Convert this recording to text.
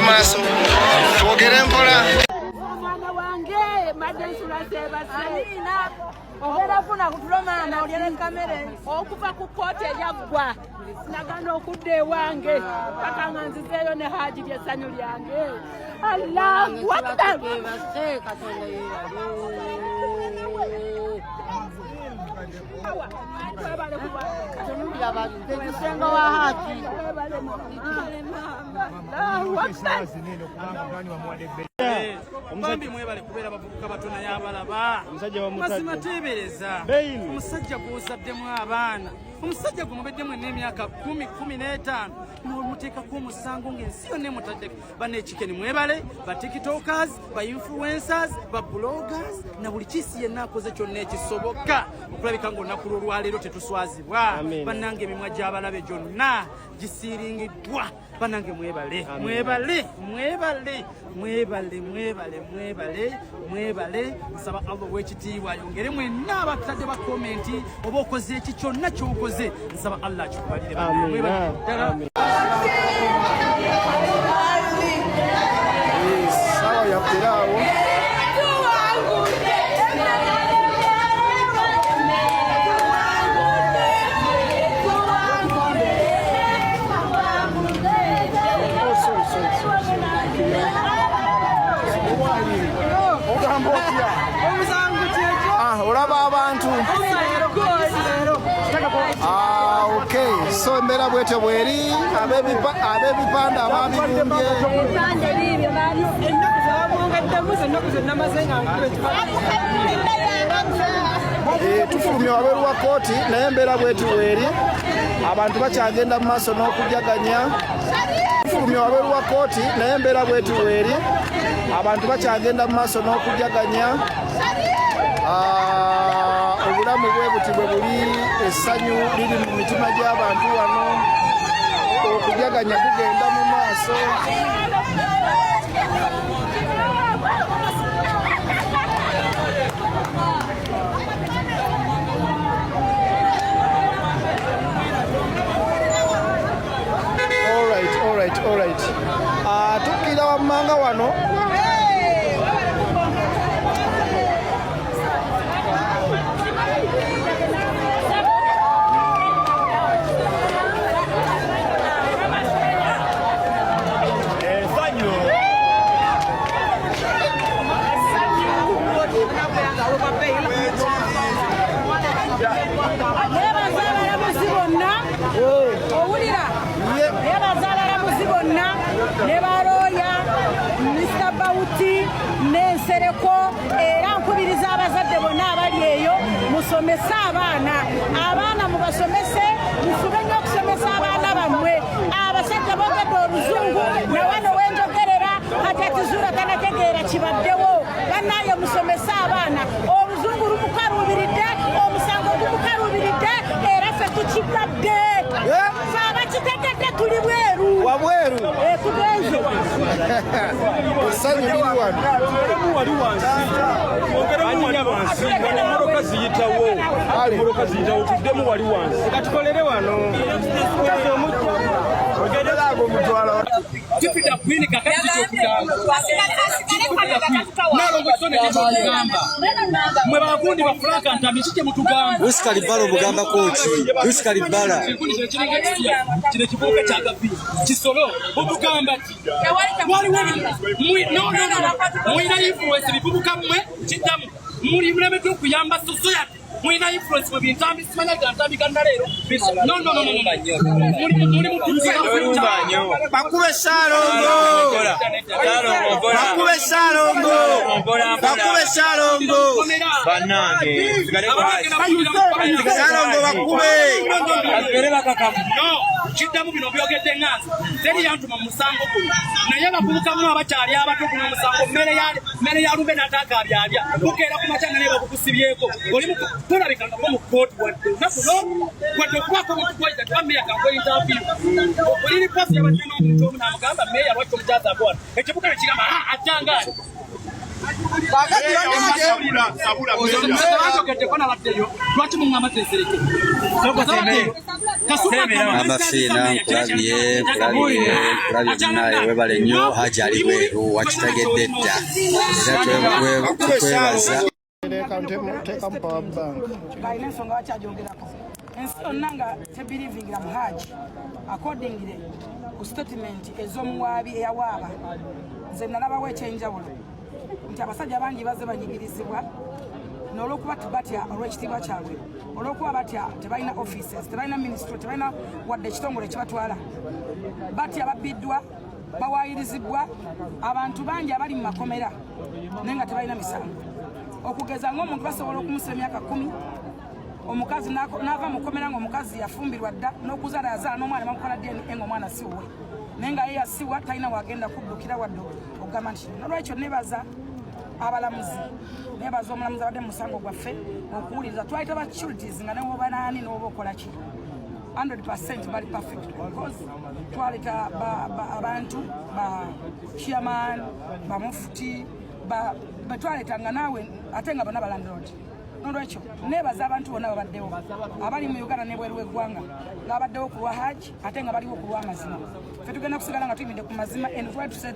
maaso twogere mpola. Omwana wange madensula sebasina ogenda funa kutulomana olyere kamere okuva ku kooti eyaggwa nagana okudda ewange paka nga nzizeeyo ne haji lyessanyu lyange. Allahu akbar. Bambi mwebale kubeera bavubuka batono y'abalaba mazima teebereza omusajja gw'ozaddemu abaana omusajja gwe mubeddemu n'emyaka 10-15 n'omuteekako omusango ng'ensi yonna emutaddeko banneekikeni mwebale ba tiktokers ba influencers ba bloggers na buli kisi yenna akoze kyonna ekisoboka okulabika ng'olunaku lw'olwaleero tetuswazibwa bannange emimwa gy'abalabe gyonna gisiiringiddwa bannange mwebale mwebale mwebale mwebale mwebale mwebale mwebale nsaba Allah w'ekitiibwa ayongere mwenna abatadde ba komenti oba okoze eki kyonna ky'okoze nsaba Allah akikubalire mwebale. Sawa ya pilau. Olaba abantu. Okay, so mbera bwetyo bweri abebipanda ababibumbye tufulumye wabweru wa kooti naye mbera bwetyo bweri abantu bakyagenda mu maaso n'okujaganya. Tufulumye wabweru wa kooti naye mbera bwetyo bweri abantu bakyagenda mu maaso n'okujaganya. Obulamu bwe buti bwe buli, essanyu liri mu mitima gy'abantu wano, okujaganya kugenda mu maaso. All right. Tukkira wammanga wano. Nebaroya Mr. Bauti Nensereko era nkubiriza abazadde bonna abali eyo musomese abaana mubasomese mufube nnyo okusomesa abaana bammwe. Abasajja boogedde oluzungu nawano wenjogerera kati zura tanategeera kibaddewo bannaaye musomese abaana oluzungu lumukaluubiridde omusango gumukaluubiridde era ffe tukibadde fe abakitegedde tuli bweru wabweru tugenze essanyu liri wano moroka ziyitawo tuddemu wali wansi katukolere wano ogererago omutwala Jupiter Queen kakati kyokugamba nalongo kisone kyokugamba mwe bakundi ba Franka Ntambi kike mutugamba Oscar Balo bugamba kochi Oscar Bala kile kibuga kya gapi kisolo obugamba wali no mwina influence bibuka mwe kitamu muri mleme tu kuyamba society mwina influence mu bintambi simanya gantambi kandalero no muri mutunzi bakube salongo banange salongo bakube agerera kakamu no kitamu bino byogedde nganza teri yantu mu musango kuno naye bakubukamu abakyali abato kuno musango mere ya lube nataka abyabya bukera ku machanga ne bakusibyeko oli tulabika ko mu court wadde nakuno wadde kwako mu kweza kamera kango interview oli ni post y'abatino omuntu omu namugamba meya lwakyo mutaza bwana ekibuka kirama atanga sabula lwaki mungamba tesereke Amafiina nkulabye naye webale nnyo Haji Ali Bweru wakitegedde dda era tukwebaza. Balina ensonga bakyajogerako ensi yonna nga tebirivingira mu Haji accordingly ku statement ez'omuwaabi eyawaaba nze nalabawo ekyenjawulo nti abasajja bangi bazze banyigirizibwa n'olwokuba batya olw'ekitiibwa kyabwe olw'okuba batya tebalina offices tebalina ministry tebalina wadde ekitongole ekibatwala batya babbiddwa bawaayirizibwa abantu bangi abali mu makomera naye nga tebalina misango okugeza ng'omuntu basobola okumusira emyaka 10 omukazi n'ava mukomera ng'omukazi yafumbirwa dda n'okuzaala yazaala n'omwana bamukola DNA ng'omwana si wuwe naye nga ye yasiwa talina wagenda kuddukira wadde okugamba nti nolwekyo nebaza abalamuzi nebaza omulamuzi abadde mu musango gwaffe okuwuliriza twayita ba securities nga newoba naani n'oba okola ki 100% bali perfect because twaleta abantu ba chairman ba mufuti betwaletanga naawe ate nga bonna balandlord nolwekyo nebaza abantu bonna babaddewo abali mu Uganda n'ebweru w'eggwanga ng'abaddewo ku lwa Haji ate nga baliwo ku lw'amazima ffe tugenda kusigala nga tuyimiridde ku mazima and try to set